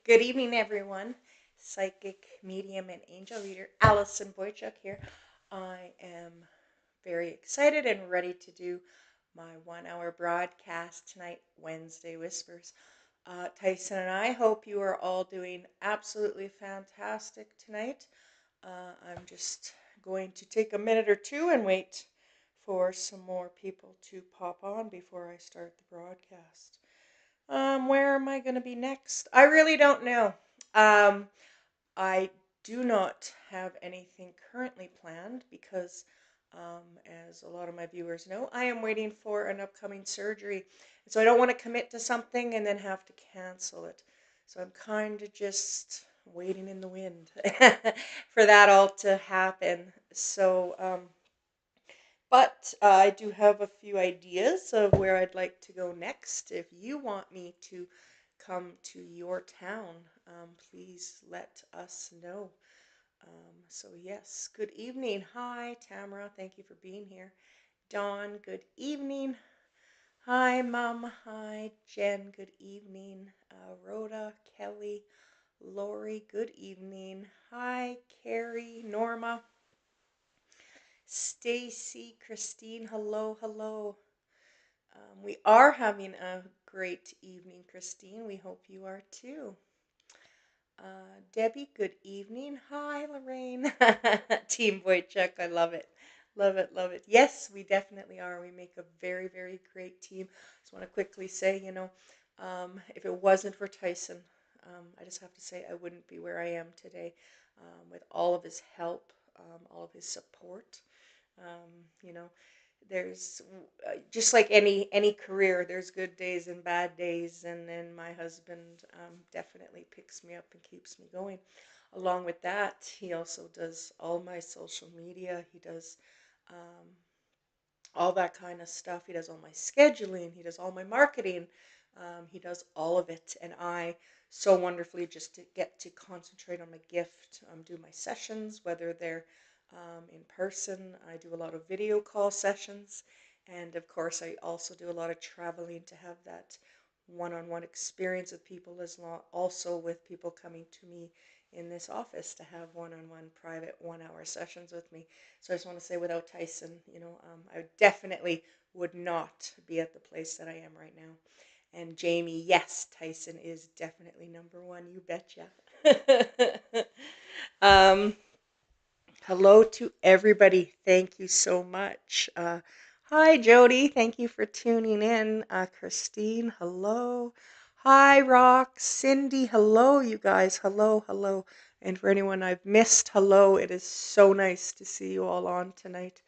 Good evening, everyone. Psychic, medium, and angel reader Alison Boychuk here. I am very excited and ready to do my 1 hour broadcast tonight, Wednesday Whispers. Tyson and I hope you are all doing absolutely fantastic tonight. I'm just going to take a minute or two and wait for some more people to pop on before I start the broadcast. Where am I going to be next? I really don't know. Um, I do not have anything currently planned because, as a lot of my viewers know, I am waiting for an upcoming surgery. So I don't want to commit to something and then have to cancel it. So I'm kind of just waiting in the wind for that all to happen. But I do have a few ideas of where I'd like to go next. If you want me to come to your town, please let us know. So, yes, good evening. Hi, Tamara. Thank you for being here. Dawn, good evening. Hi, Mom. Hi, Jen. Good evening. Rhoda, Kelly, Lori, good evening. Hi, Carrie, Norma, Stacy, Christine. Hello, hello. We are having a great evening, Christine. We hope you are too. Debbie, good evening. Hi, Lorraine. Team Boychuk, I love it. Love it, love it. Yes, we definitely are. We make a very, very great team. Just want to quickly say, if it wasn't for Tyson, I just have to say I wouldn't be where I am today with all of his help, all of his support. You know, there's just like any career, there's good days and bad days, and then my husband definitely picks me up and keeps me going. Along with that, he also does all my social media. He does um, all that kind of stuff. He does all my scheduling. He does all my marketing. He does all of it, and I so wonderfully just to get to concentrate on my gift, do my sessions, whether they're in person. I do a lot of video call sessions, and of course, I also do a lot of traveling to have that one-on-one experience with people, as long also with people coming to me in this office to have one-on-one private 1 hour sessions with me. So I just want to say, without Tyson, I definitely would not be at the place that I am right now. And Jamie, yes, Tyson is definitely number one. You betcha. um, Hello to everybody. Thank you so much. Hi, Jody. Thank you for tuning in. Christine, hello. Hi, Rock. Cindy, hello, you guys. Hello, hello. And for anyone I've missed, hello. It is so nice to see you all on tonight.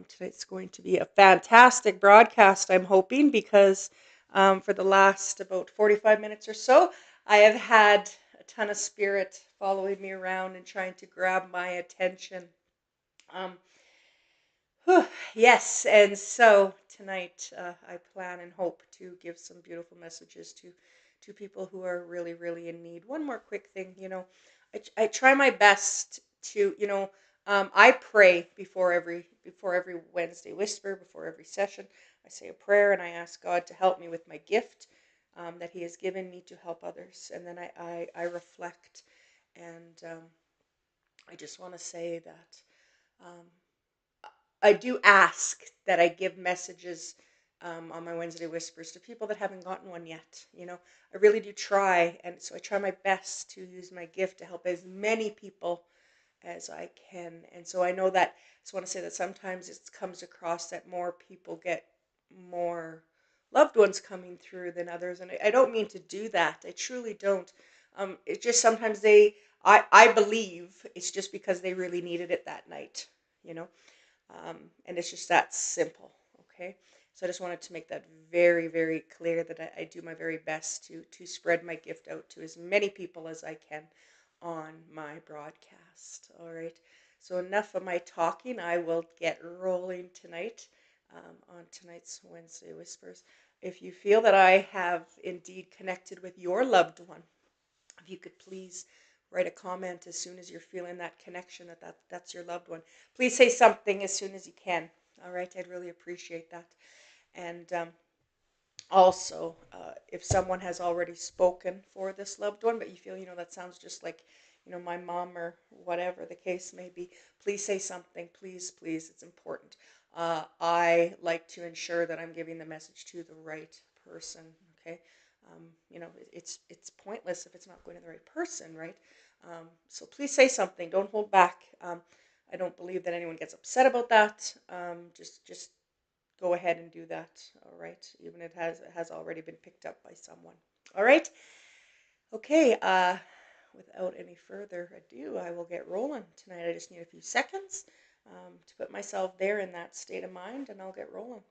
Tonight's going to be a fantastic broadcast, I'm hoping, because for the last about 45 minutes or so, I have had a ton of spirit following me around and trying to grab my attention. Um, yes, and so tonight I plan and hope to give some beautiful messages to people who are really, really in need. One more quick thing, I try my best to, I pray before every Wednesday whisper, before every session. I say a prayer and I ask God to help me with my gift that He has given me to help others, and then I reflect, and I just want to say that. Um, I do ask that I give messages on my Wednesday Whispers to people that haven't gotten one yet. I really do try, and so I try my best to use my gift to help as many people as I can. And so I know that I just want to say that sometimes it comes across that more people get more loved ones coming through than others, and I don't mean to do that. I truly don't. It's just sometimes I believe it's just because they really needed it that night. You know. And it's just that simple, okay? So I just wanted to make that very, very clear that I do my very best to spread my gift out to as many people as I can on my broadcast, all right? So enough of my talking. I will get rolling tonight on tonight's Wednesday Whispers. If you feel that I have indeed connected with your loved one, if you could please write a comment as soon as you're feeling that connection that's your loved one. Please say something as soon as you can. All right, I'd really appreciate that. And Also, if someone has already spoken for this loved one, but you feel, that sounds just like, my mom or whatever the case may be, please say something. Please, please, it's important. I like to ensure that I'm giving the message to the right person. Okay. It's pointless if it's not going to the right person, right? So please say something. Don't hold back. I don't believe that anyone gets upset about that. Just go ahead and do that. All right, even if it has already been picked up by someone. All right. Okay. Without any further ado, I will get rolling tonight. I just need a few seconds to put myself there in that state of mind, and I'll get rolling.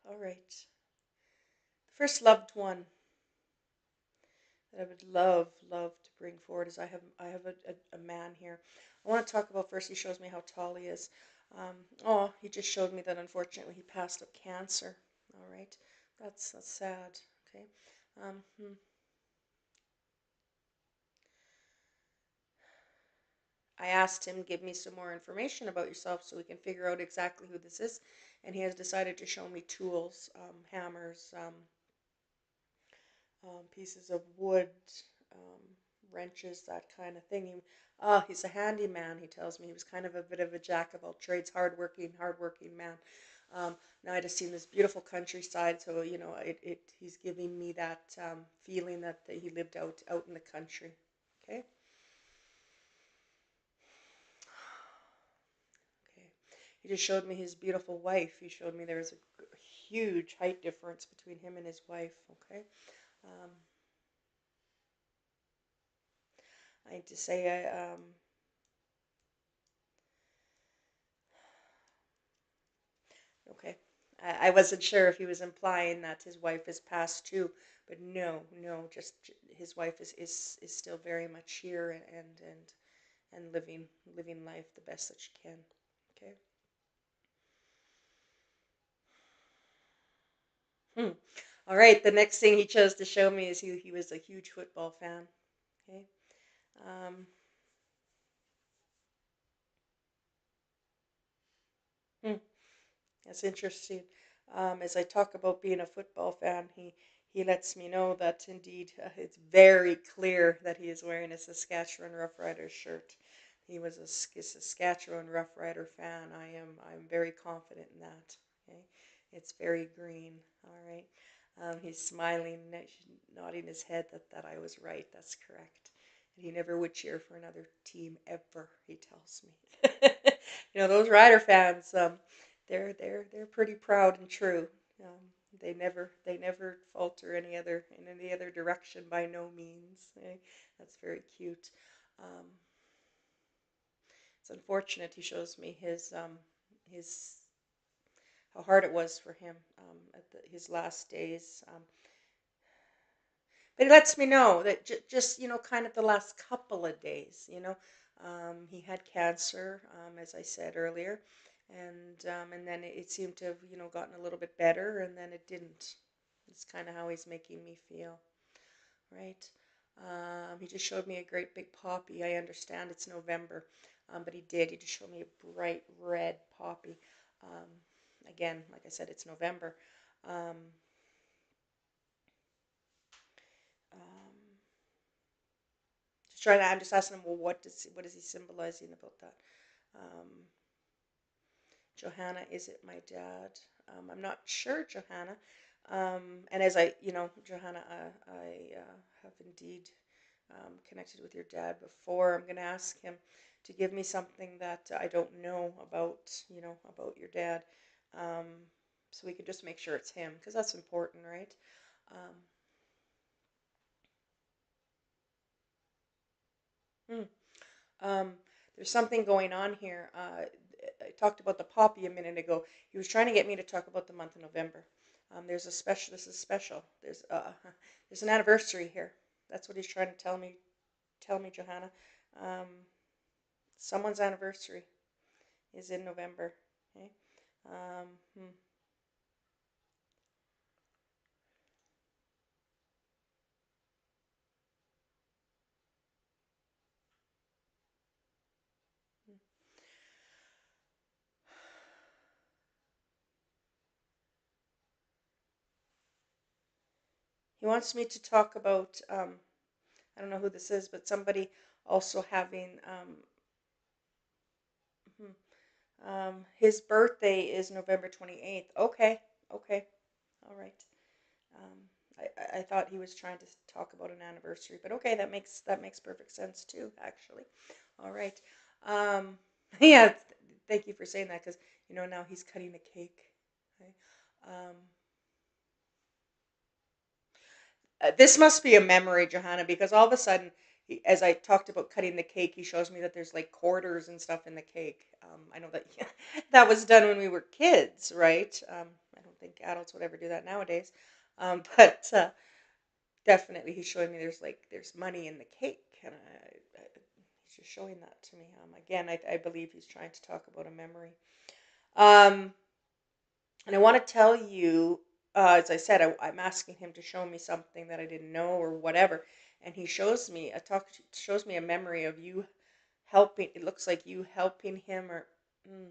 All right. The first loved one that I would love to bring forward is I have a man here. I want to talk about first. He shows me how tall he is. He just showed me that unfortunately he passed of cancer. All right, that's sad. Okay. Um, hmm. I asked him give me some more information about yourself so we can figure out exactly who this is, and he has decided to show me tools, hammers, pieces of wood, um, wrenches, that kind of thing. He's a handyman. He tells me he was kind of a bit of a jack of all trades, hardworking man. Now I just seen this beautiful countryside, so he's giving me that feeling that he lived out in the country. Okay, okay. He just showed me his beautiful wife. He showed me there was a huge height difference between him and his wife. Okay, um, I need to say okay. I wasn't sure if he was implying that his wife is passed too, but no, no, just his wife is still very much here and living life the best that she can. Okay. Hmm. All right. The next thing he chose to show me is he was a huge football fan. Okay. Um, hmm. That's interesting. As I talk about being a football fan, he lets me know that indeed it's very clear that he is wearing a Saskatchewan Roughriders shirt. He was a Saskatchewan Roughrider fan. I'm very confident in that. Okay, it's very green. All right. He's smiling, nodding his head that I was right. That's correct. And he never would cheer for another team ever. He tells me. Those Rider fans. They're pretty proud and true. Um, they never falter in any other direction by no means. That's very cute. Um, it's unfortunate. He shows me his how hard it was for him at his last days. But he lets me know that just kind of the last couple of days, he had cancer, as I said earlier, and then it seemed to have gotten a little bit better, and then it didn't. It's kind of how he's making me feel, right? He just showed me a great big poppy. I understand it's November, but he did. He just showed me a bright red poppy. Um, Again, like I said, it's November. Um, um, I'm just asking him, well, what is he symbolizing about that? Um, Johanna, is it my dad? I'm not sure, Johanna. And as Johanna, I have indeed connected with your dad before. I'm going to ask him to give me something that I don't know about your dad, um, so we can just make sure it's him, because that's important, right? Um, hmm. Um, there's something going on here. I talked about the poppy a minute ago. He was trying to get me to talk about the month of November. There's a special. This is special. There's an anniversary here. That's what he's trying to tell me. Tell me, Johanna. Um, Someone's anniversary is in November. Okay. Um, hmm. He wants me to talk about, I don't know who this is, but somebody also having, his birthday is November 28th. Okay, okay, all right. Um, I thought he was trying to talk about an anniversary, but okay, that makes perfect sense too, actually. All right. Um, yeah, thank you for saying that because now he's cutting the cake. Okay. Um, this must be a memory, Johanna, because all of a sudden, as I talked about cutting the cake, he shows me that there's like quarters and stuff in the cake. I know that that was done when we were kids, right? I don't think adults would ever do that nowadays. But definitely, he's showing me there's money in the cake, and he's just showing that to me. Again, I believe he's trying to talk about a memory. Um, and I want to tell you, as I said, I'm asking him to show me something that I didn't know or whatever, and he shows me a memory of you helping. It looks like you helping him or mm,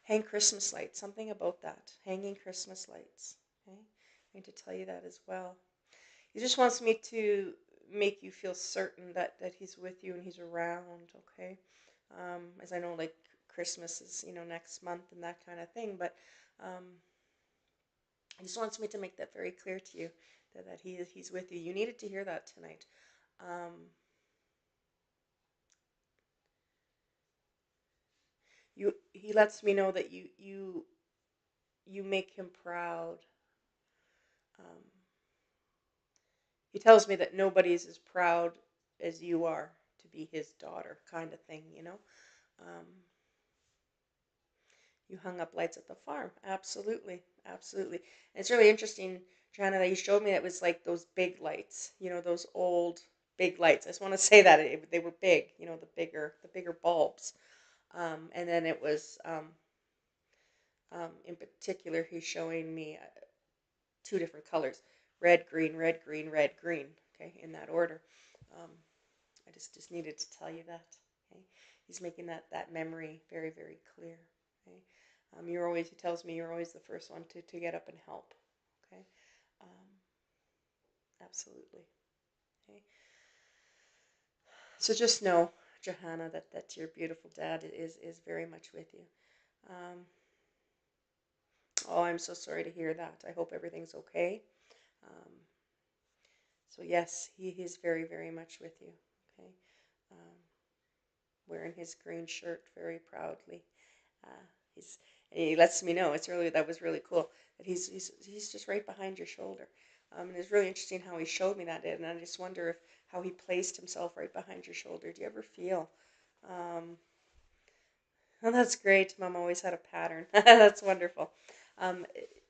hang Christmas lights. Something about that, hanging Christmas lights. Okay, I need to tell you that as well. He just wants me to make you feel certain that he's with you and he's around. Okay, as I know, like Christmas is next month and that kind of thing, but. He just wants me to make that very clear to you that he's with you. You needed to hear that tonight. Um, he lets me know that you make him proud. Um, he tells me that nobody's as proud as you are to be his daughter, kind of thing. Um, you hung up lights at the farm. Absolutely, absolutely. And it's really interesting, Joanna, that you showed me that it was like those big lights. Those old big lights. I just want to say that they were big. The bigger bulbs. And then it was, in particular, he's showing me two different colors: red, green, red, green, red, green. Okay, in that order. Um, I just needed to tell you that. Okay, he's making that memory very very clear. Okay, he tells me you're always the first one to get up and help. Okay, um, absolutely. Okay, so just know, Johanna, that your beautiful dad is very much with you. Um, oh, I'm so sorry to hear that. I hope everything's okay. Um, so yes, he's very very much with you. Okay, um, wearing his green shirt very proudly. Uh, he's and he lets me know that was really cool that he's just right behind your shoulder. And it's really interesting how he showed me that, and I just wonder if how he placed himself right behind your shoulder. Do you ever feel? Um, oh, that's great. Mom always had a pattern. That's wonderful. Um,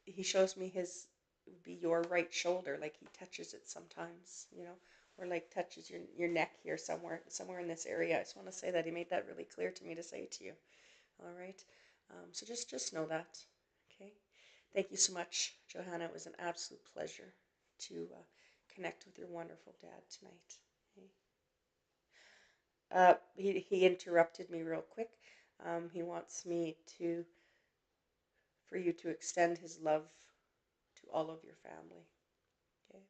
he shows me his would be your right shoulder, like he touches it sometimes, or like touches your neck here somewhere in this area. I just want to say that he made that really clear to me to say to you. All right. So just know that. Okay. Thank you so much, Johanna. It was an absolute pleasure to connect with your wonderful dad tonight. Okay. He interrupted me real quick. He wants me for you to extend his love to all of your family. Okay.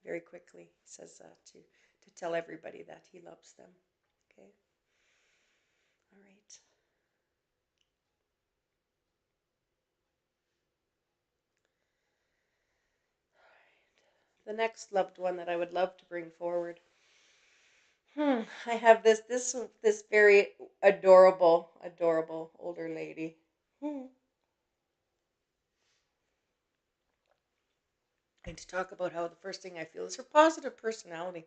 Very quickly, he says to tell everybody that he loves them. Okay. All right. The next loved one that I would love to bring forward. I have this very adorable older lady. I need to talk about how the first thing I feel is her positive personality.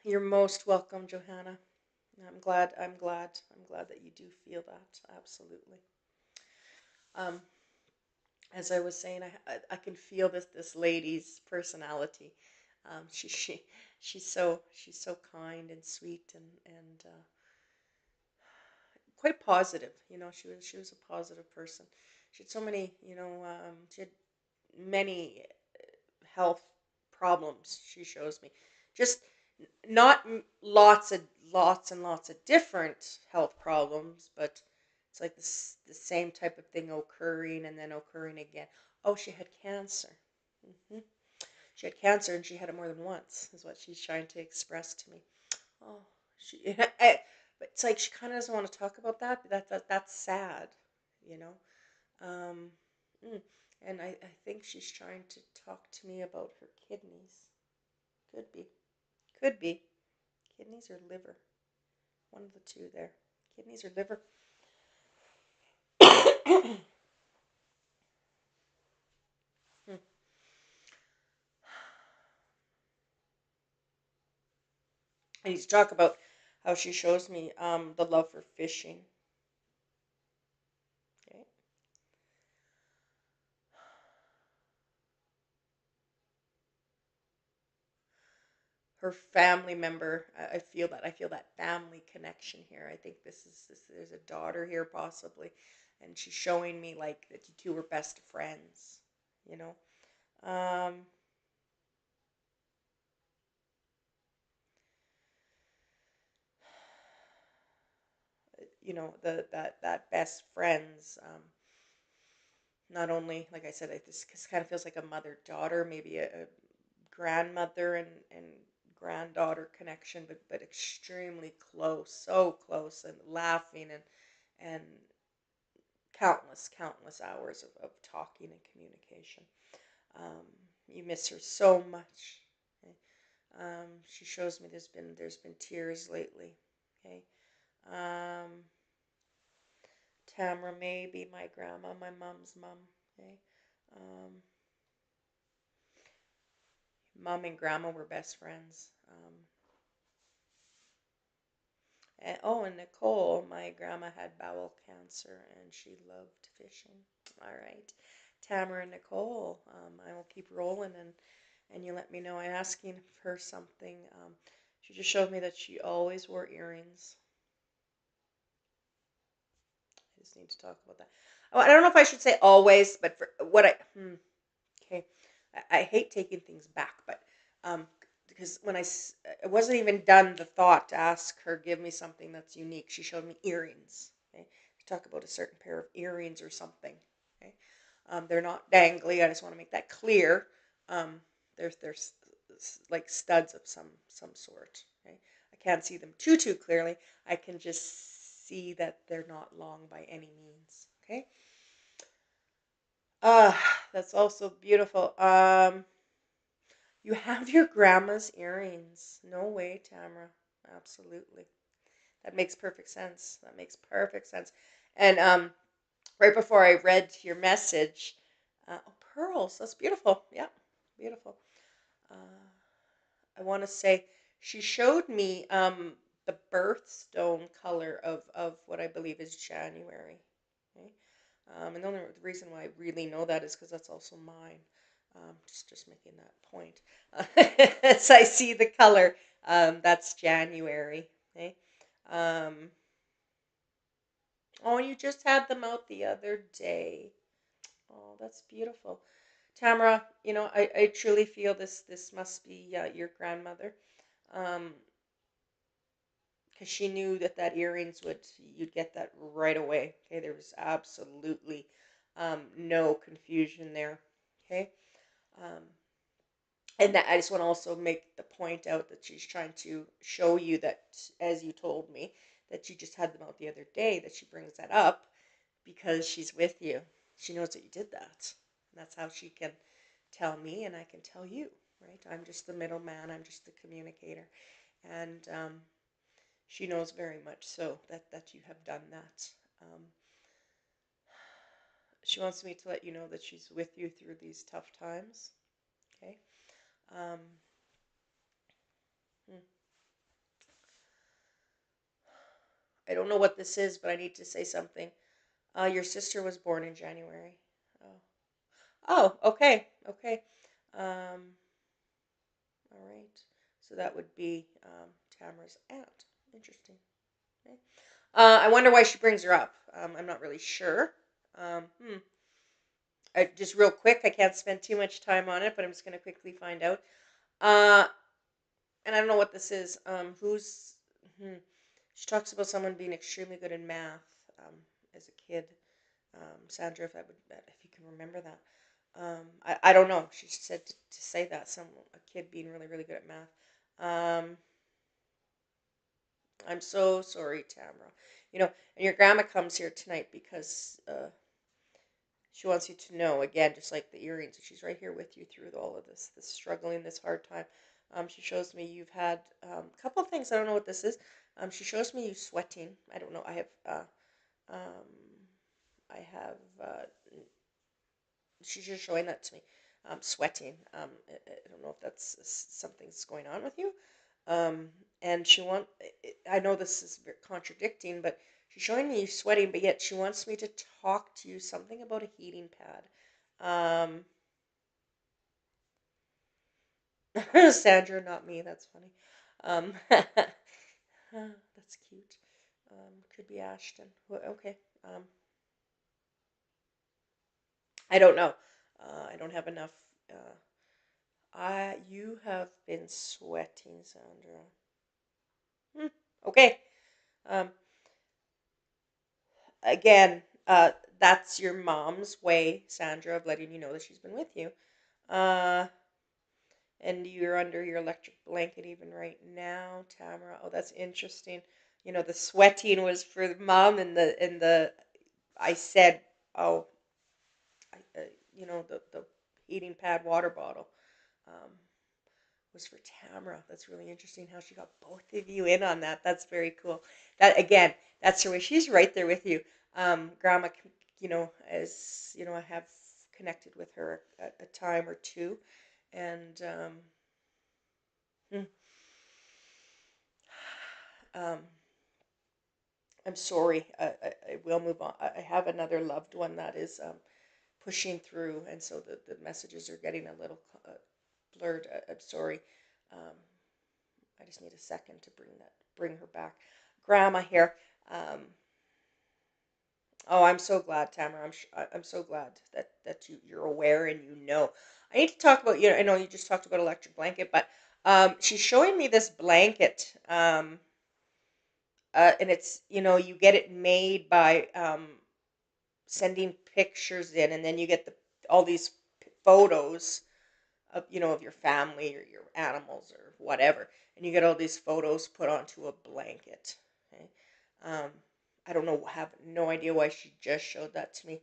You're most welcome, Johanna. I'm glad that you do feel that. Absolutely. Um, as I was saying, I can feel this lady's personality. She's so kind and sweet and quite positive. She was a positive person. She had so many, she had many health problems. She shows me, just not lots and lots of different health problems, but it's like the same type of thing occurring and then occurring again. Oh, she had cancer. Hmm. She had cancer and she had it more than once, is what she's trying to express to me. Oh, she, but it's like she kind of doesn't want to talk about that. But that's sad, you know. Um, mm, and I think she's trying to talk to me about her kidneys. Could be, could be kidneys or liver. One of the two there. Kidneys or liver. I need to talk about how she shows me the love for fishing. Okay. Her family member. I feel that. I feel that family connection here. I think this. There's a daughter here possibly, and she's showing me like that you two were best friends. You know. Um, the that best friends. Not only like I said, this kind of feels like a mother daughter, maybe a grandmother and granddaughter connection, but extremely close, so close, and laughing and countless hours of talking and communication. Um, you miss her so much. Okay? She shows me there's been tears lately. Okay. Um, Tamara may be my grandma, my mom's mom. Okay. Um, Mom and grandma were best friends. And Nicole, my grandma had bowel cancer and she loved fishing. All right. Tamara and Nicole, I will keep rolling and you let me know. I'm asking her something. She just showed me that she always wore earrings. I just need to talk about that. Oh, I don't know if I should say always, but for what okay, I hate taking things back, but um, because it wasn't even done the thought to ask her, give me something that's unique. She showed me earrings. Okay, she talked about a certain pair of earrings or something. Okay, they're not dangly. I just want to make that clear. Um, there's like studs of some sort. Okay, I can't see them too clearly. I can just see that they're not long by any means. Okay. That's also beautiful. You have your grandma's earrings. No way, Tamara. Absolutely. That makes perfect sense. That makes perfect sense. And right before I read your message, oh, pearls. That's beautiful. Yeah, beautiful. Uh, I want to say she showed me the birthstone color of what I believe is January. Okay? And the only reason why I really know that is because that's also mine. Just making that point. As I see the color, that's January. Okay. Um, oh, you just had them out the other day. Oh, that's beautiful. Tamara, I truly feel this must be your grandmother. Um, because she knew that earrings you'd get that right away. Okay, there was absolutely no confusion there. Okay, um, and that I just want to also make the point out that she's trying to show you that, as you told me, that you just had them out the other day. That she brings that up because she's with you. She knows that you did that. And that's how she can tell me, and I can tell you. Right? I'm just the middleman. I'm just the communicator, and she knows very much so that you have done that. Um, she wants me to let you know that she's with you through these tough times. Okay. Um, hmm. I don't know what this is, but I need to say something. Your sister was born in January. Oh, oh, okay, okay. Um, all right. So that would be Tamara's aunt. Interesting. Okay. I wonder why she brings her up. I'm not really sure. Um, hmm. Just real quick, I can't spend too much time on it, but I'm just going to quickly find out. Uh, and I don't know what this is. Who's? Hmm. She talks about someone being extremely good in math as a kid. Sandra, if you can remember that. I don't know. She said to say that a kid being really really good at math. I'm so sorry, Tamara. And your grandma comes here tonight because she wants you to know again, just like the earrings. She's right here with you through all of this struggling, this hard time. She shows me you've had a couple of things. I don't know what this is. She shows me you sweating. I don't know. Um, I have. She's just showing that to me. Sweating. I don't know if that's something's going on with you. Um, and she want. I know this is contradicting, but she's showing me you sweating, but yet she wants me to talk to you something about a heating pad. Sandra, not me. That's funny. That's cute. Could be Ashton. Okay. Um, I don't know. I don't have enough. You have been sweating, Sandra. Hmm, okay. Um, again, that's your mom's way, Sandra, of letting you know that she's been with you. Uh, and you're under your electric blanket even right now, Tamara. Oh, that's interesting. The sweating was for the mom, and the I said, oh, the heating pad water bottle. Um, was for Tamara. That's really interesting how she got both of you in on that. That's very cool. That again, that's her way. She's right there with you. Grandma, as I have connected with her a time or two, and hmm, um, I'm sorry. I will move on. I have another loved one that is pushing through, and so the messages are getting a little blurred. I'm sorry. Um, I just need a second to bring her back. Grandma here. Um, oh, I'm so glad, Tamara. I'm so glad that you're aware and you know. I need to talk about I know you just talked about electric blanket, but she's showing me this blanket, and it's you get it made by sending pictures in, and then you get all these photos of your family or your animals or whatever, and you get all these photos put onto a blanket. Okay, um, I don't know, have no idea why she just showed that to me.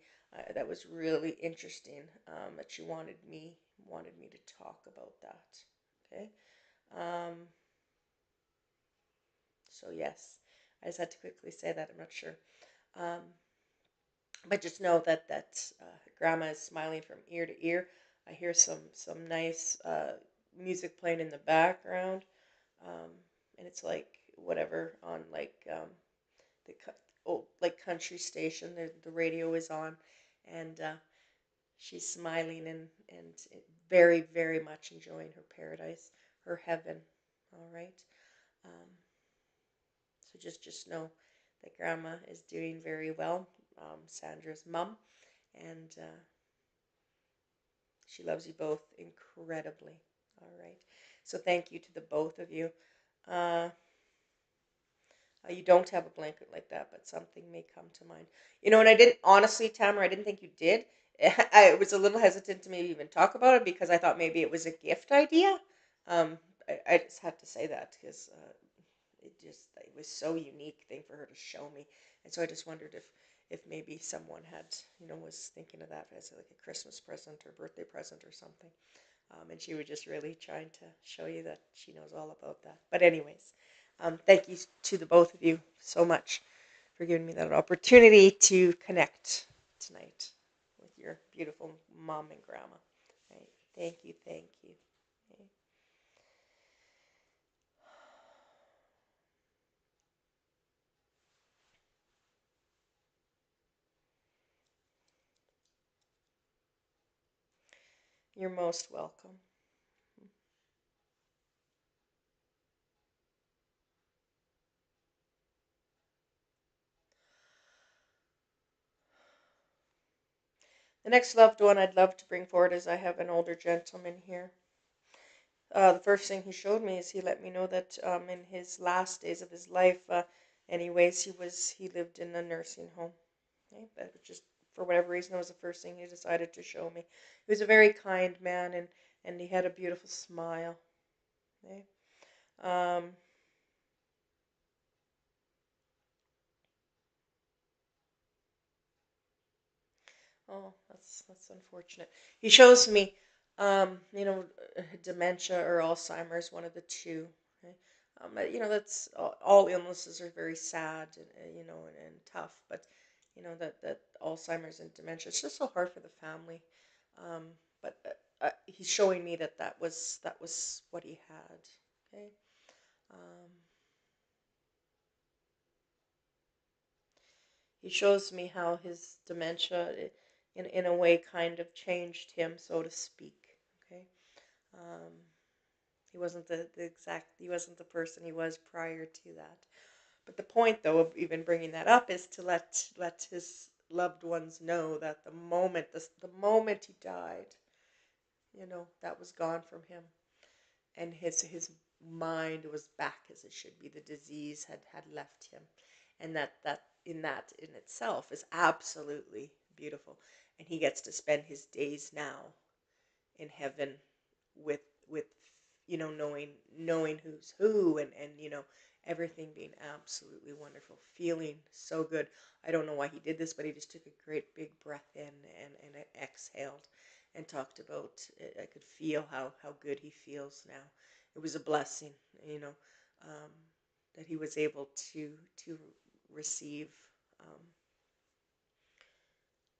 That was really interesting. That she wanted me to talk about that. Okay, um, so yes, I just had to quickly say that. I'm not sure. Um, but just know that grandma is smiling from ear to ear. I hear some nice music playing in the background, um, and it's like whatever on like the old like country station. The radio is on, and she's smiling and very very much enjoying her paradise, her heaven. All right. Um, so just know that grandma is doing very well. Sandra's mom, and she loves you both incredibly. All right. So thank you to the both of you. Uh, you don't have a blanket like that, but something may come to mind. And I didn't, honestly, Tamara, I didn't think you did. I was a little hesitant to maybe even talk about it because I thought maybe it was a gift idea. I just had to say that because it was so unique thing for her to show me, and so I just wondered if maybe someone had was thinking of that as like a Christmas present or birthday present or something. And she was just really trying to show you that she knows all about that. But anyways, thank you to the both of you so much for giving me that opportunity to connect tonight with your beautiful mom and grandma. Right. Thank you, thank you. Okay. You're most welcome. The next loved one I'd love to bring forward is I have an older gentleman here. The first thing he showed me is he let me know that in his last days of his life, anyways, he lived in a nursing home. Okay, but just for whatever reason, that was the first thing he decided to show me. He was a very kind man, and he had a beautiful smile. Okay? Um, oh, that's unfortunate. He shows me, dementia or Alzheimer's, one of the two. Okay? That's all illnesses are very sad and and tough, but that Alzheimer's and dementia, it's just so hard for the family. Um, but he's showing me that was what he had. Okay. Um, he shows me how his dementia, in a way, kind of changed him, so to speak. Okay. Um, he wasn't the person he was prior to that. But the point, though, of even bringing that up is to let his loved ones know that the moment he died, that was gone from him, and his mind was back as it should be. The disease had left him, and that in itself is absolutely beautiful. And he gets to spend his days now in heaven with with knowing who's who, and everything being absolutely wonderful, feeling so good. I don't know why he did this, but he just took a great big breath in and exhaled and talked about it. I could feel how good he feels now. It was a blessing, you know, um, that he was able to receive um,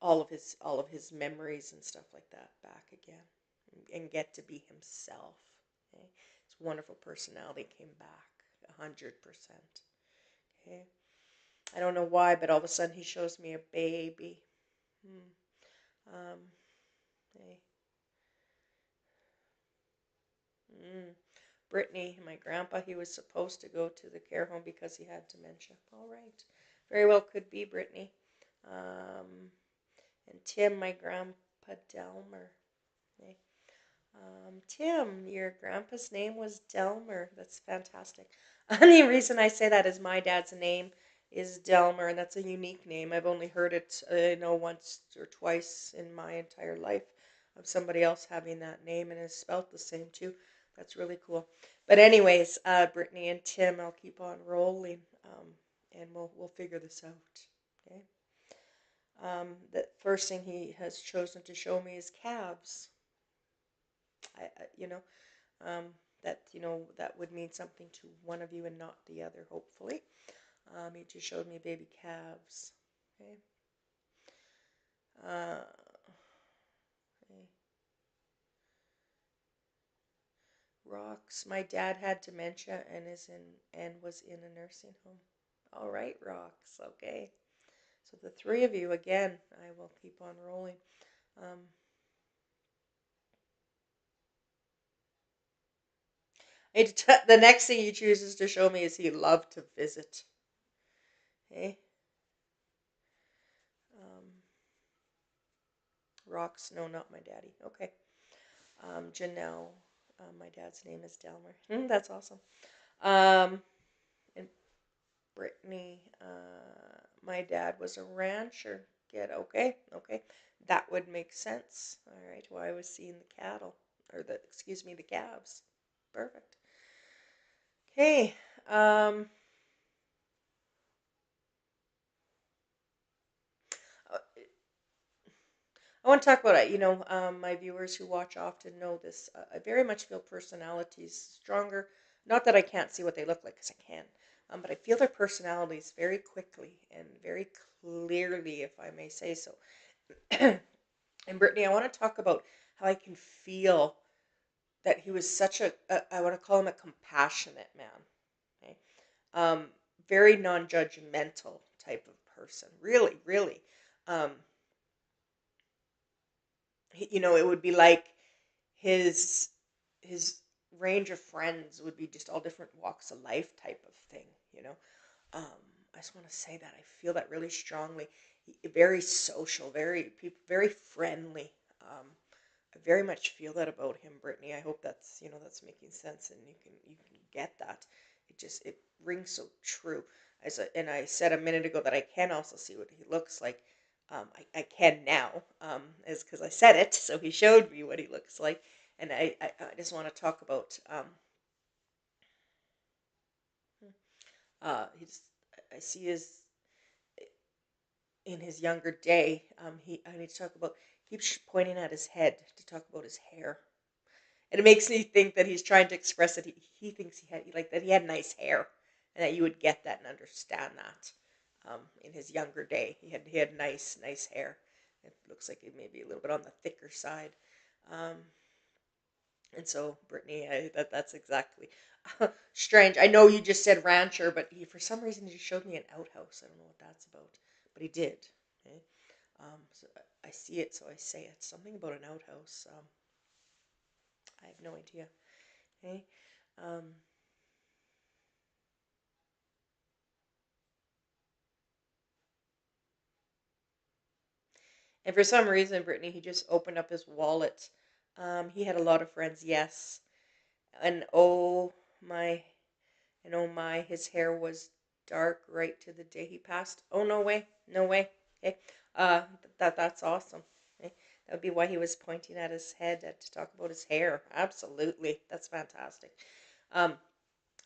all of his memories and stuff like that back again, and get to be himself. Okay? His wonderful personality came back 100%. Okay, I don't know why, but all of a sudden he shows me a baby. Hmm. Um, hey, mm. Brittany, my grandpa, he was supposed to go to the care home because he had dementia. All right, very well could be Brittany. Um, and Tim, my grandpa Delmer. Hey, Tim, your grandpa's name was Delmer. That's fantastic. The only reason I say that is my dad's name is Delmer, and that's a unique name. I've only heard it, once or twice in my entire life of somebody else having that name, and it's spelt the same too. That's really cool. But anyways, Brittany and Tim, I'll keep on rolling, and we'll figure this out. Okay. The first thing he has chosen to show me is calves. I um, that would mean something to one of you and not the other, hopefully. He just showed me baby calves. Okay. Uh, okay. Rocks. My dad had dementia and was in a nursing home. All right, Rocks. Okay. So the three of you again. I will keep on rolling. Um, the next thing he chooses to show me is he loved to visit. Okay. Um, Rocks. No, not my daddy. Okay. Janelle. My dad's name is Delmer. That's awesome. Um, and Brittany. My dad was a rancher. Get okay, okay. That would make sense. All right. Why I was seeing the cattle, or the calves. Perfect. Okay. Um, uh, I want to talk about it. My viewers who watch often know this. I very much feel personalities stronger. Not that I can't see what they look like, because I can, but I feel their personalities very quickly and very clearly, if I may say so. And Brittany, I want to talk about how I can feel that he was such I want to call him a compassionate man. Okay? Um, Very non-judgmental type of person. Really, really. Um, it would be like his his range of friends would be just all different walks of life type of thing. You know, um, I just want to say that I feel that really strongly. Very social, very friendly. I very much feel that about him, Brittany. I hope that's making sense, and you can get that. It rings so true. And I said a minute ago that I can also see what he looks like. I can now, is because I said it. So he showed me what he looks like, and I just want to talk about he's I see his in his younger day. I need to talk about keeps pointing at his head to talk about his hair. And it makes me think that he's trying to express that he thinks he had like that he had nice hair, and that you would get that and understand that. In his younger day, he had nice hair. It looks like it may be a little bit on the thicker side. Um, and so, Brittany, that's exactly strange. I know you just said rancher, but for some reason he showed me an outhouse. I don't know what that's about, but he did. Okay? So I see it, so I say it. Something about an outhouse. I have no idea. Okay. Um, and for some reason, Brittany, he just opened up his wallet. He had a lot of friends, yes. And my, my, his hair was dark right to the day he passed. Oh, no way, no way. Okay, that's awesome. Okay? That would be why he was pointing at his head to talk about his hair. Absolutely, that's fantastic. Um,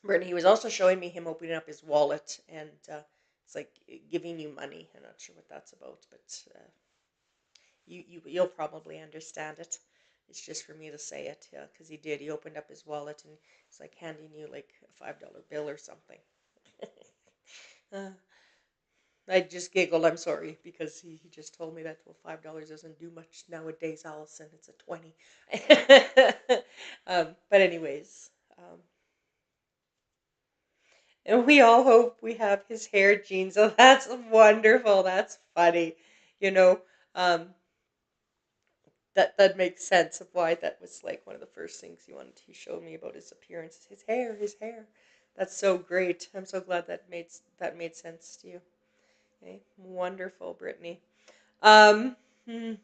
Brittany, he was also showing me him opening up his wallet, and it's like giving you money. I'm not sure what that's about, but you'll probably understand it. It's just for me to say it, yeah, because he did. He opened up his wallet and it's like handing you like a $5 bill or something. uh, I just giggled. I'm sorry because he just told me that well $5 doesn't do much nowadays, Allison. It's a 20. But anyways, and we all hope we have his hair genes. So that's wonderful. That's funny. You know, um, that makes sense of why that was like one of the first things he showed me about his appearance. His hair. That's so great. I'm so glad that made sense to you. Okay, wonderful, Brittany. Um, hmm,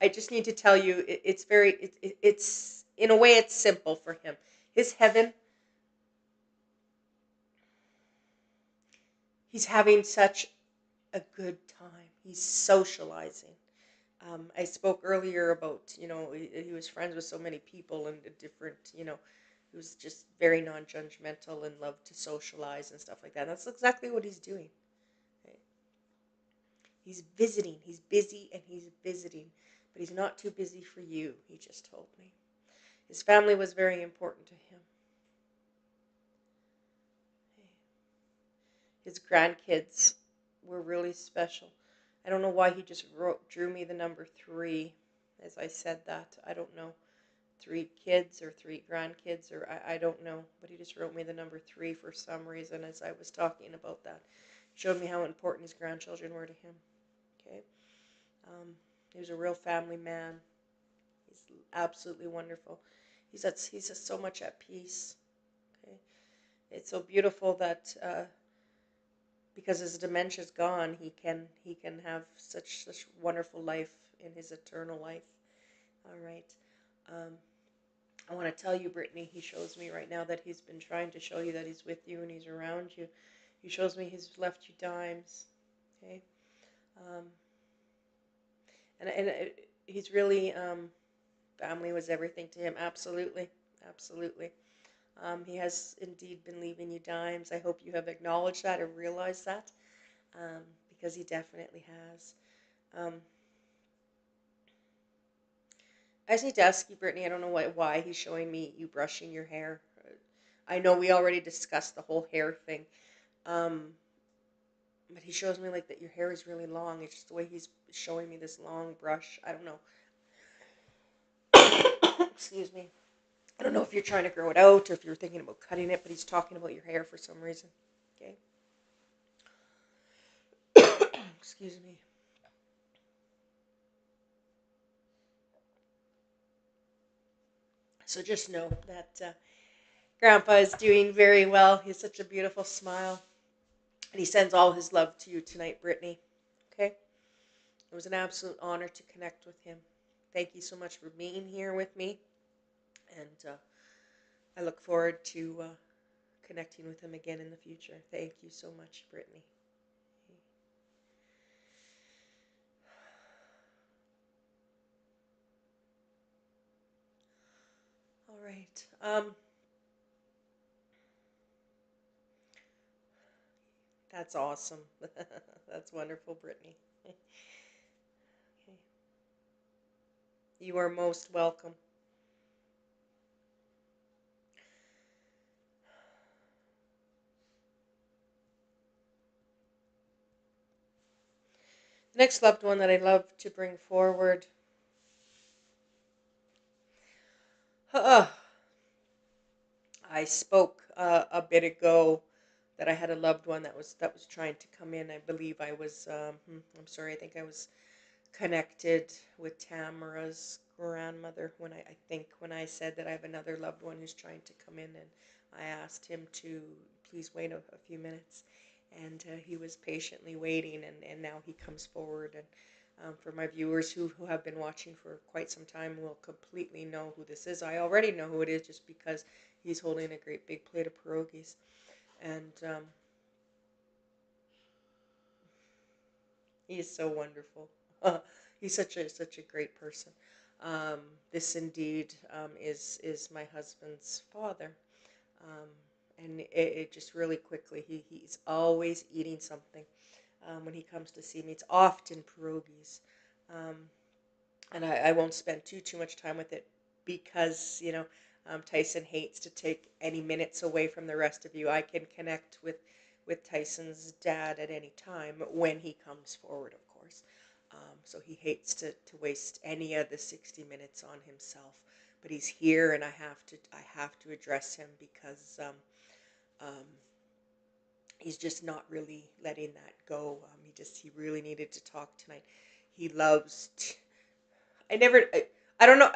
I just need to tell you, it's in a way it's simple for him. His heaven, he's having such a good time. He's socializing. I spoke earlier about, he was friends with so many people and different, he was just very non-judgmental and loved to socialize and stuff like that. That's exactly what he's doing. Right? He's visiting. He's busy and he's visiting, but he's not too busy for you, he just told me. His family was very important to him. His grandkids were really special. I don't know why he just drew me the number three as I said that. I don't know. Three kids or three grandkids, or I don't know, but he just wrote me the number three for some reason as I was talking about that. Showed me how important his grandchildren were to him. Okay, um, he was a real family man. He's absolutely wonderful. He's just so much at peace. Okay, it's so beautiful that because his dementia's gone, he can have such wonderful life in his eternal life. All right. Um, I want to tell you, Brittany, he shows me right now that he's been trying to show you that he's with you and he's around you. He shows me he's left you dimes. Okay. Um, and he's really, family was everything to him. Absolutely. Absolutely. He has indeed been leaving you dimes. I hope you have acknowledged that or realized that um, because he definitely has. Um, I just need to ask you, Brittany, I don't know why he's showing me you brushing your hair. I know we already discussed the whole hair thing. Um, but he shows me like that your hair is really long. It's just the way he's showing me this long brush. I don't know. Excuse me. I don't know if you're trying to grow it out or if you're thinking about cutting it, but he's talking about your hair for some reason. Okay. Excuse me. So just know that Grandpa is doing very well. He has such a beautiful smile. And he sends all his love to you tonight, Brittany. Okay? It was an absolute honor to connect with him. Thank you so much for being here with me. And I look forward to connecting with him again in the future. Thank you so much, Brittany. All right. That's awesome. That's wonderful, Brittany. Okay. You are most welcome. The next loved one that I'd love to bring forward. Uh, I spoke a bit ago that I had a loved one that was trying to come in. I believe I was. I'm sorry. I think I was connected with Tamara's grandmother I think when I said that I have another loved one who's trying to come in, and I asked him to please wait a few minutes, and he was patiently waiting, and now he comes forward. And for my viewers who have been watching for quite some time will completely know who this is. I already know who it is just because he's holding a great big plate of pierogies, and he is so wonderful. He's such a great person. Um, this indeed is my husband's father, um, and it just really quickly he's always eating something when he comes to see me. It's often pierogies, um, and I won't spend too much time with it because Tyson hates to take any minutes away from the rest of you. I can connect with Tyson's dad at any time when he comes forward, of course. So he hates to waste any of the 60 minutes on himself. But he's here, and I have to address him because um, he's just not really letting that go. He really needed to talk tonight. He loves. I never. I don't know.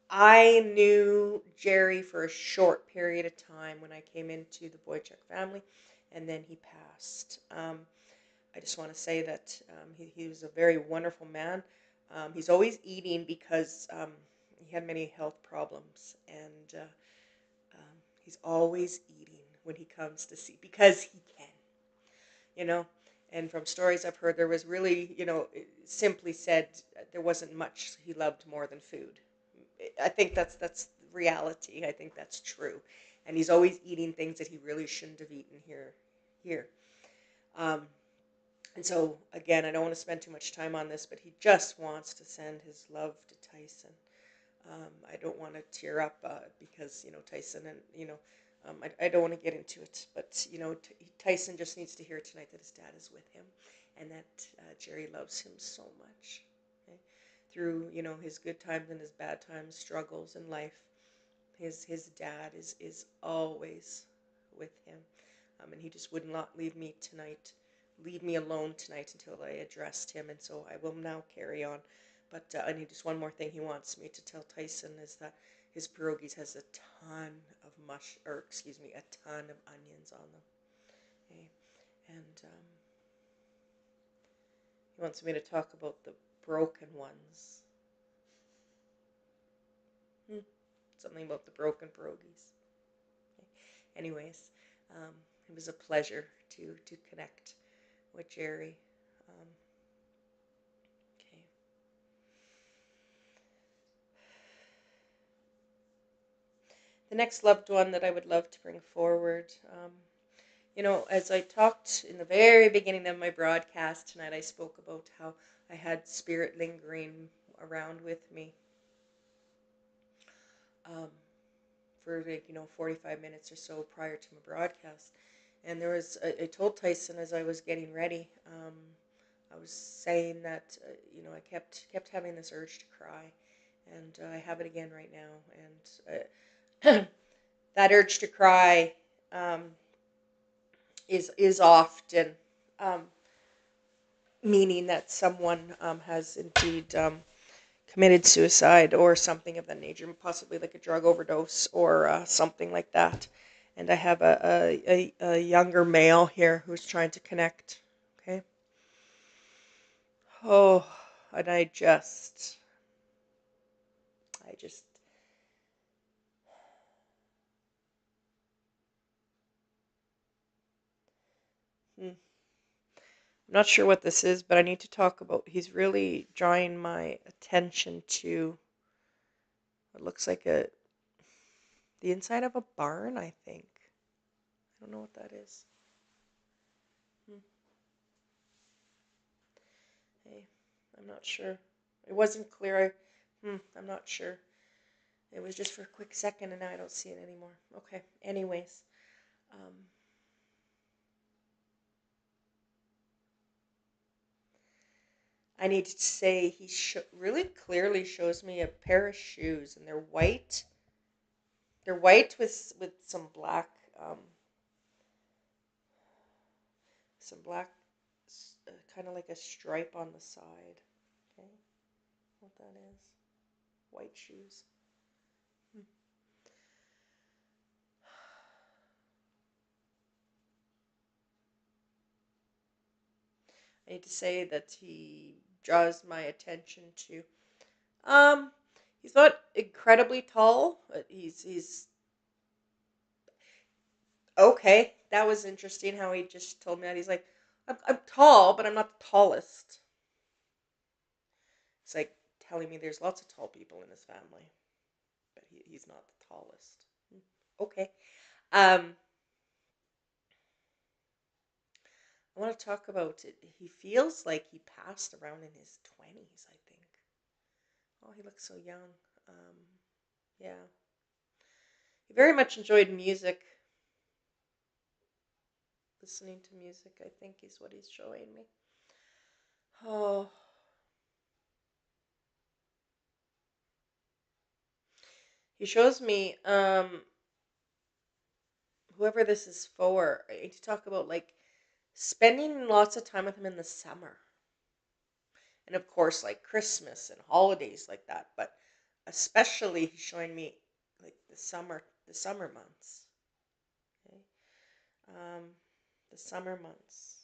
I knew Jerry for a short period of time when I came into the Boychuk family, and then he passed. I just want to say that he was a very wonderful man. He's always eating because he had many health problems, and he's always eating when he comes to see because he can, you know. And from stories I've heard, there was really, simply said, there wasn't much he loved more than food. I think that's reality. I think that's true. And he's always eating things that he really shouldn't have eaten here. Um, and so again, I don't want to spend too much time on this, but he just wants to send his love to Tyson. I don't want to tear up because Tyson and I don't want to get into it, but Tyson just needs to hear tonight that his dad is with him, and that Jerry loves him so much. Okay? Through his good times and his bad times, struggles in life, his dad is always with him, and he just would not leave me alone tonight until I addressed him, and so I will now carry on. But I need just one more thing he wants me to tell Tyson is that his pierogies has a ton of a ton of onions on them. Okay? And he wants me to talk about the broken ones. Hmm. Something about the broken pierogies. Okay. Anyways, um, it was a pleasure to connect with Jerry. Um, okay. The next loved one that I would love to bring forward. As I talked in the very beginning of my broadcast tonight, I spoke about how I had spirit lingering around with me um, for 45 minutes or so prior to my broadcast. And I told Tyson as I was getting ready, I was saying that, I kept having this urge to cry. And I have it again right now. And that urge to cry um, is often um, meaning that someone has indeed committed suicide or something of that nature, possibly like a drug overdose or something like that. And I have a younger male here who's trying to connect. Okay. Oh, and I just, Hmm. I'm not sure what this is, but I need to talk about. He's really drawing my attention to what looks like the inside of a barn, I think. I don't know what that is. Hmm. Hey, I'm not sure. It wasn't clear. I'm not sure. It was just for a quick second, and now I don't see it anymore. Okay. Anyways, um, I need to say really clearly shows me a pair of shoes, and they're white. They're white with some black, kind of like a stripe on the side. Okay, what that is? White shoes. Hmm. I need to say that he draws my attention to. Um, he's not incredibly tall, but he's okay. That was interesting how he just told me that. He's like, I'm tall, but I'm not the tallest. It's like telling me there's lots of tall people in his family, but he's not the tallest. Okay. Um, I want to talk about it. He feels like he passed around in his 20s, I think. Oh, he looks so young. Um, yeah. He very much enjoyed music. Listening to music, I think, is what he's showing me. Oh, he shows me whoever this is for. I need to talk about like spending lots of time with him in the summer. And of course like Christmas and holidays like that, but especially he's showing me like the summer months. Okay. Um, the summer months.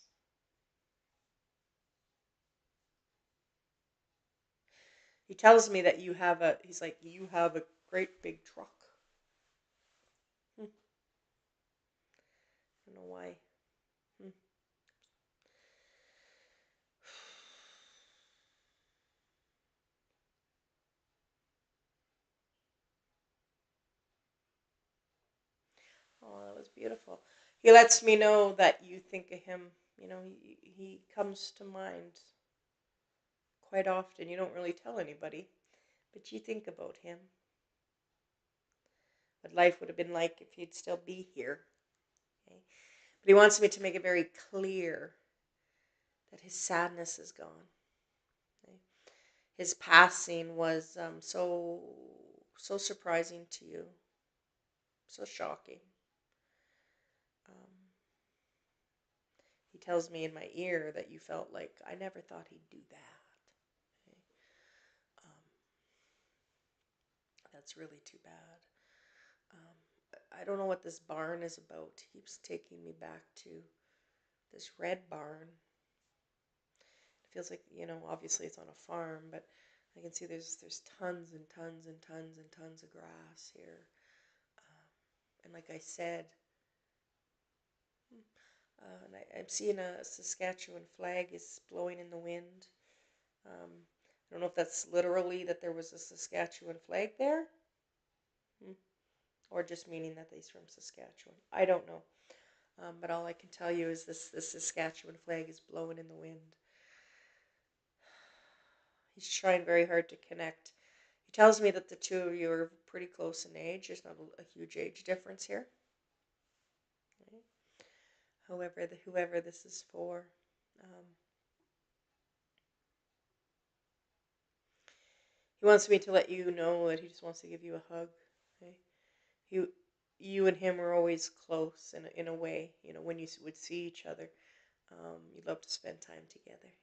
He tells me that he's like, you have a great big truck. I don't know why. Hmm. Oh, that was beautiful. He lets me know that you think of him. He comes to mind quite often. You don't really tell anybody, but you think about him. What life would have been like if he'd still be here. Okay? But he wants me to make it very clear that his sadness is gone. Okay? His passing was so surprising to you, so shocking. Um, he tells me in my ear that you felt like I never thought he'd do that. Okay? Um, that's really too bad. I don't know what this barn is about. He keeps taking me back to this red barn. It feels like, obviously it's on a farm, but I can see there's tons and tons and tons and tons of grass here. Um, and like I said, and I'm seeing a Saskatchewan flag is blowing in the wind. I don't know if that's literally that there was a Saskatchewan flag there, hmm, or just meaning that he's from Saskatchewan. I don't know. But all I can tell you is the Saskatchewan flag is blowing in the wind. He's trying very hard to connect. He tells me that the two of you are pretty close in age. There's not a huge age difference here. Okay. Whoever this is for. Um, he wants me to let you know that he just wants to give you a hug. Okay. You, you and him are always close in a way. When you would see each other, you love to spend time together.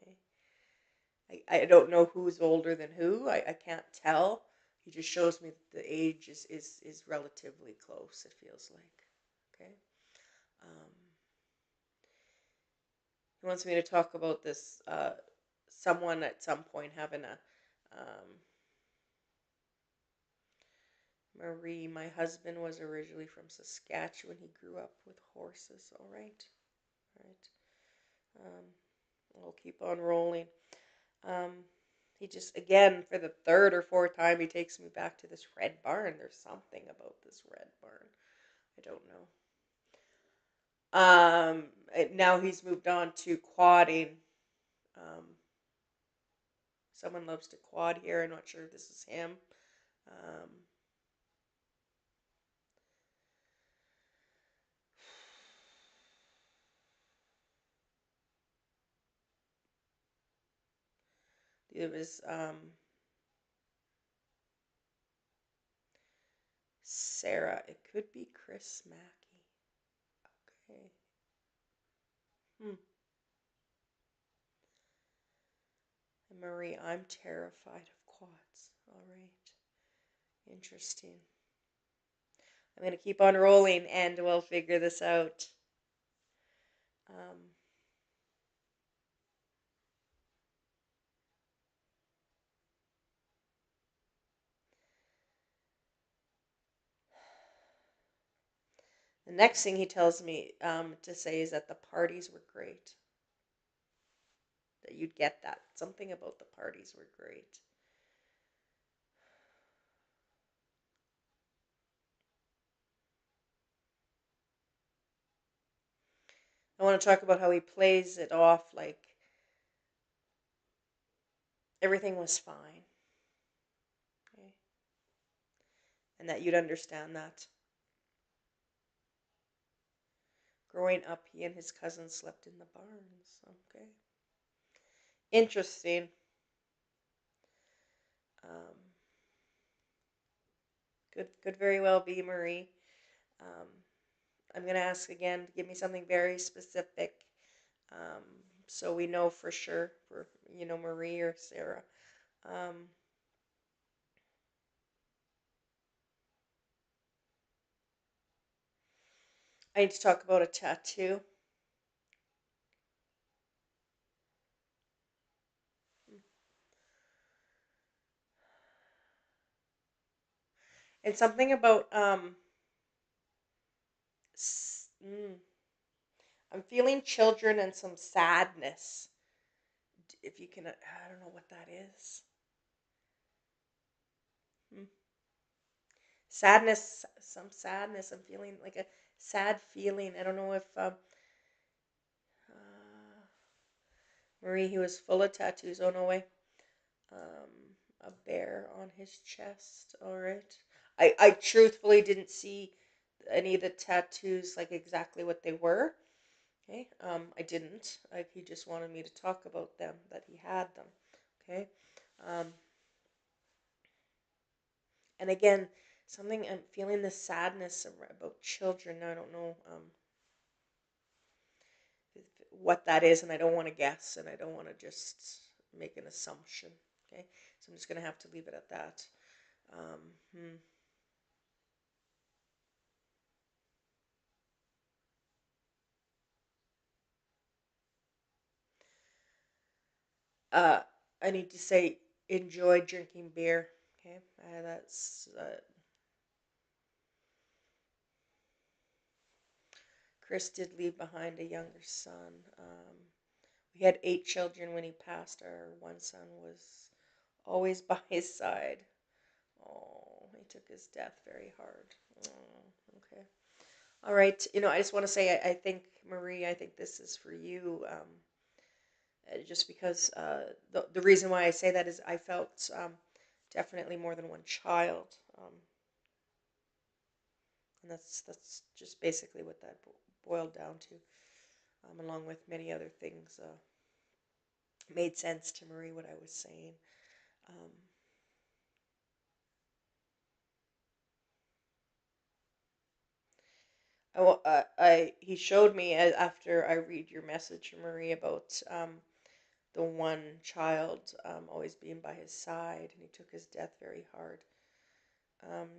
Okay. I don't know who's older than who. I can't tell. He just shows me that the age is relatively close, it feels like. Okay. Um, he wants me to talk about this someone at some point having um, Marie, my husband was originally from Saskatchewan. He grew up with horses. All right. All right. I'll keep on rolling. Um, he just, again, for the third or fourth time, he takes me back to this red barn. There's something about this red barn. I don't know. Now he's moved on to quadding. Um, someone loves to quad here. I'm not sure if this is him. Um, it was Sarah. It could be Chris Mackey. Okay. Hmm. And Marie, I'm terrified of quads. All right. Interesting. I'm going to keep on rolling and we'll figure this out. Um, the next thing he tells me to say is that the parties were great. That you'd get that. Something about the parties were great. I want to talk about how he plays it off like everything was fine. Okay? And that you'd understand that. Growing up, he and his cousins slept in the barns. Okay. Interesting. Um, could very well be Marie. Um, I'm going to ask again to give me something very specific, um, so we know for sure for Marie or Sarah. Um, I need to talk about a tattoo and something about I'm feeling children and some sadness. If you can, I don't know what that is. Hmm. Sadness, some sadness. I'm feeling like a sad feeling. I don't know if uh, Marie, he was full of tattoos. Oh no way. A bear on his chest. All right. I truthfully didn't see any of the tattoos like exactly what they were. Okay. I didn't. Like he just wanted me to talk about them, that he had them. Okay. Um, and again, something I'm feeling the sadness about children. I don't know what that is, and I don't want to guess, and I don't want to just make an assumption. Okay. So I'm just gonna have to leave it at that. Um, hmm. Uh, I need to say enjoy drinking beer. Okay, that's Chris did leave behind a younger son. We had 8 children when he passed. Our one son was always by his side. Oh, he took his death very hard. Oh, okay. All right. I just want to say I think Marie, I think this is for you. Just because the reason why I say that is I felt definitely more than one child, and that's just basically what that boiled down to, along with many other things. Made sense to Marie what I was saying. Um, he showed me after I read your message, Marie, about the one child always being by his side, and he took his death very hard.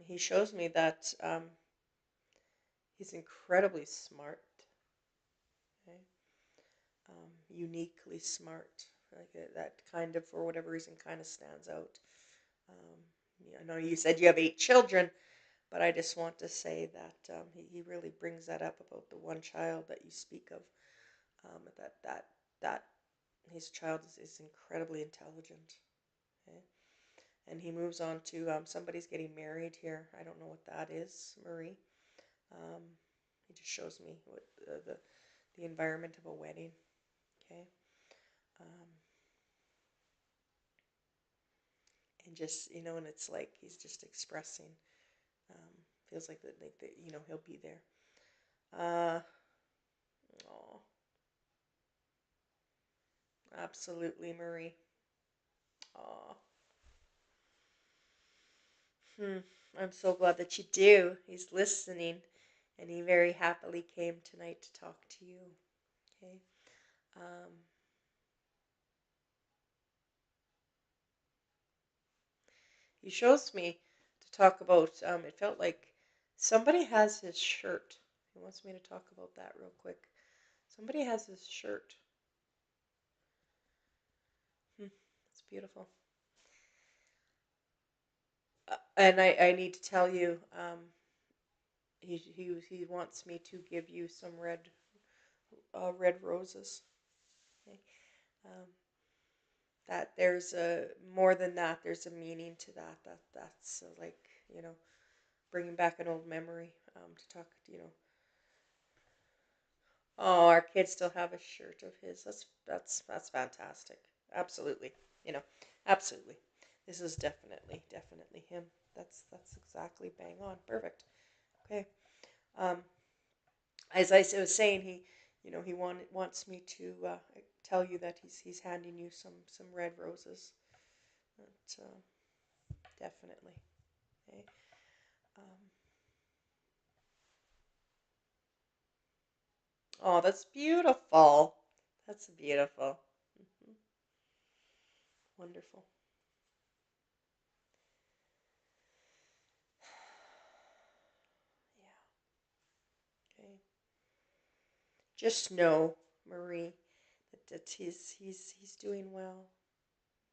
He shows me that he's incredibly smart, okay? Uniquely smart. Like that kind of, for whatever reason, kind of stands out. Yeah, I know you said you have 8 children, But I just want to say that he really brings that up about the one child that you speak of. That his child is incredibly intelligent. Okay? And he moves on to somebody's getting married here. I don't know what that is, Marie. Um, he just shows me what the environment of a wedding. Okay. Um, and just and it's like he's just expressing. Um, feels like he'll be there. Uh, oh, absolutely, Marie. Oh, hmm. I'm so glad that you do. He's listening, and he very happily came tonight to talk to you. Okay. Um, he shows me to talk about. It felt like somebody has his shirt. He wants me to talk about that real quick. Somebody has his shirt. It's beautiful. And I need to tell you, he wants me to give you some red roses. Okay? Um, that there's a more than that. There's a meaning to that. That's like you know bringing back an old memory. To talk. Oh, our kids still have a shirt of his. That's fantastic. Absolutely. You know, absolutely. This is definitely him. That's exactly bang on. Perfect. Okay. Um, as I was saying, he wants me to tell you that he's handing you some red roses. But, definitely. Okay. Um, oh, that's beautiful. That's beautiful. Hmm. Wonderful. Yeah. Okay. Just know, Marie, that he's doing well.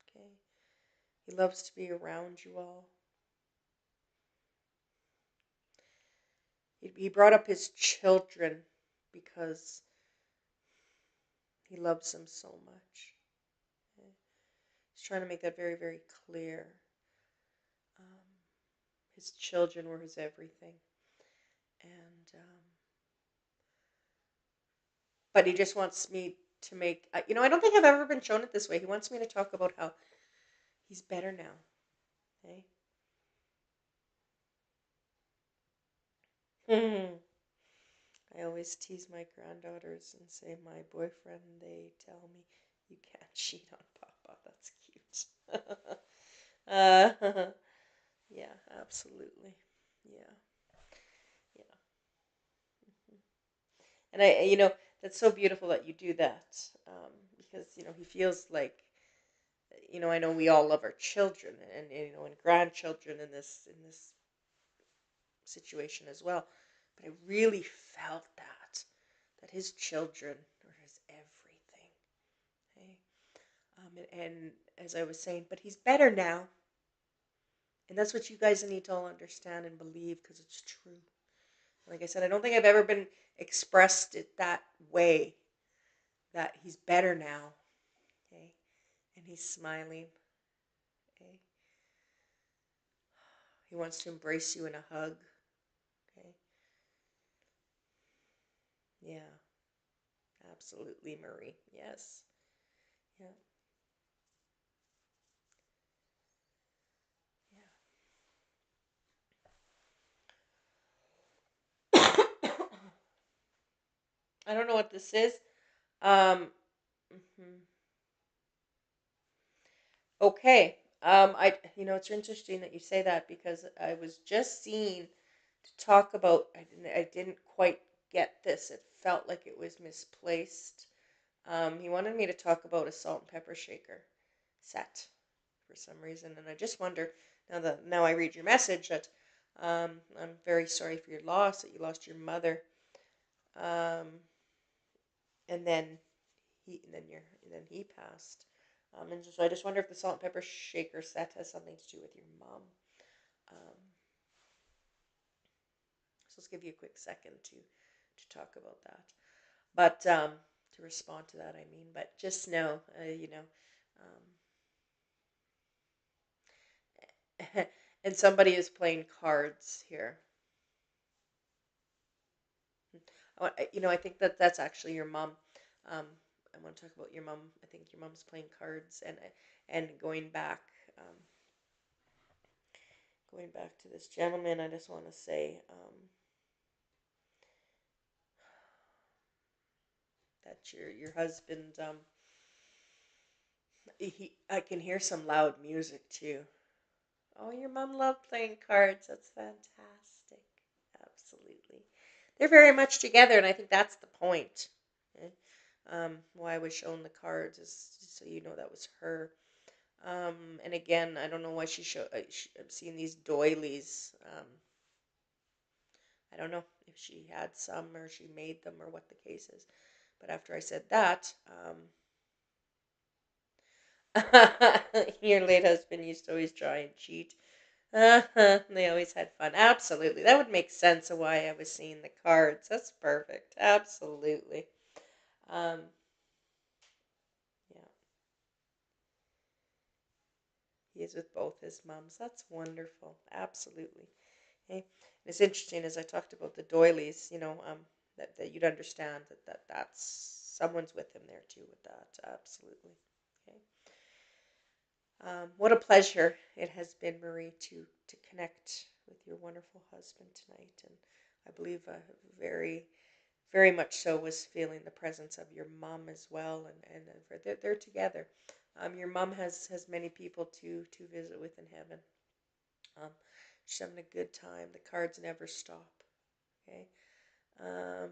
Okay. He loves to be around you all. He brought up his children because he loves them so much. Okay? He's trying to make that very, very clear. Um, his children were his everything. And, but he just wants me to I don't think I've ever been shown it this way. He wants me to talk about how he's better now. Okay? I always tease my granddaughters and say, my boyfriend, they tell me you can't cheat on Papa. That's cute. Yeah, absolutely. Yeah, yeah. And that's so beautiful that you do that because, he feels like, I know we all love our children and grandchildren in this situation as well. But I really felt that his children are his everything. Okay? And as I was saying, but he's better now. And that's what you guys need to all understand and believe because it's true. Like I said, I don't think I've ever been expressed it that way that he's better now. Okay? And he's smiling. Okay? He wants to embrace you in a hug. Okay? Yeah, absolutely, Marie. Yes. Yeah. Yeah. I don't know what this is. Um, mhm. Okay. It's interesting that you say that because I was just seeing to talk about. I didn't quite get this. It felt like it was misplaced. He wanted me to talk about a salt and pepper shaker set for some reason, and I just wonder now I read your message that I'm very sorry for your loss that you lost your mother, um, and then he passed. And so I just wonder if the salt and pepper shaker set has something to do with your mom. Um, So let's give you a quick second to talk about that. But to respond to that, I mean, but just know, and somebody is playing cards here. I think that's actually your mom. Um, I want to talk about your mom. I think your mom's playing cards and um, going back to this gentleman. I just want to say that your husband. I can hear some loud music too. Oh, your mom loved playing cards. That's fantastic. Absolutely. They're very much together, and I think that's the point. Okay? Why I was shown the cards is so you know that was her. And again, I don't know why I'm seeing these doilies. I don't know if she had some or she made them or what the case is. But after I said that, your late husband used to always try and cheat. They always had fun. Absolutely. That would make sense of why I was seeing the cards. That's perfect. Absolutely. Um, yeah, he is with both his moms. That's wonderful. Absolutely. Okay. It's interesting as I talked about the doilies, that you'd understand that's someone's with him there too with that. Absolutely. Okay. What a pleasure it has been, Marie, to connect with your wonderful husband tonight, and I believe very, very much so was feeling the presence of your mom as well, and they're together. Your mom has many people to visit with in heaven. Um, she's having a good time. The cards never stop. Okay. Um,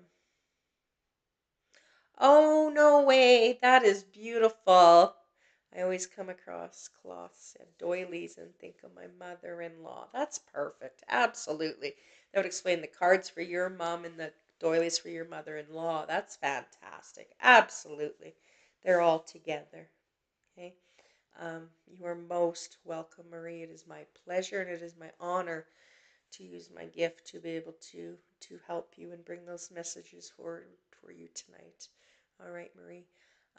oh, no way. That is beautiful. I always come across cloths and doilies and think of my mother-in-law. That's perfect. Absolutely. That would explain the cards for your mom and the doilies for your mother-in-law. That's fantastic. Absolutely. They're all together. Okay. You are most welcome, Marie. It is my pleasure and it is my honor to use my gift to be able to help you and bring those messages forward for you tonight. All right, Marie.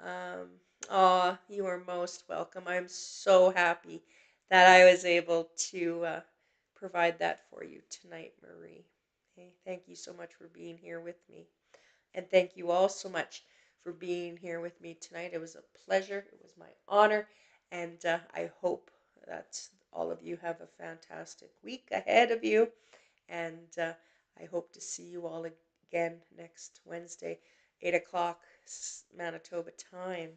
Um, you are most welcome. I'm so happy that I was able to provide that for you tonight, Marie. Okay, thank you so much for being here with me. And thank you all so much for being here with me tonight. It was a pleasure. It was my honor. And I hope that all of you have a fantastic week ahead of you. And I hope to see you all again next Wednesday, 8 o'clock Manitoba time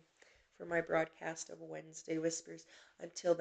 for my broadcast of Wednesday Whispers. Until then.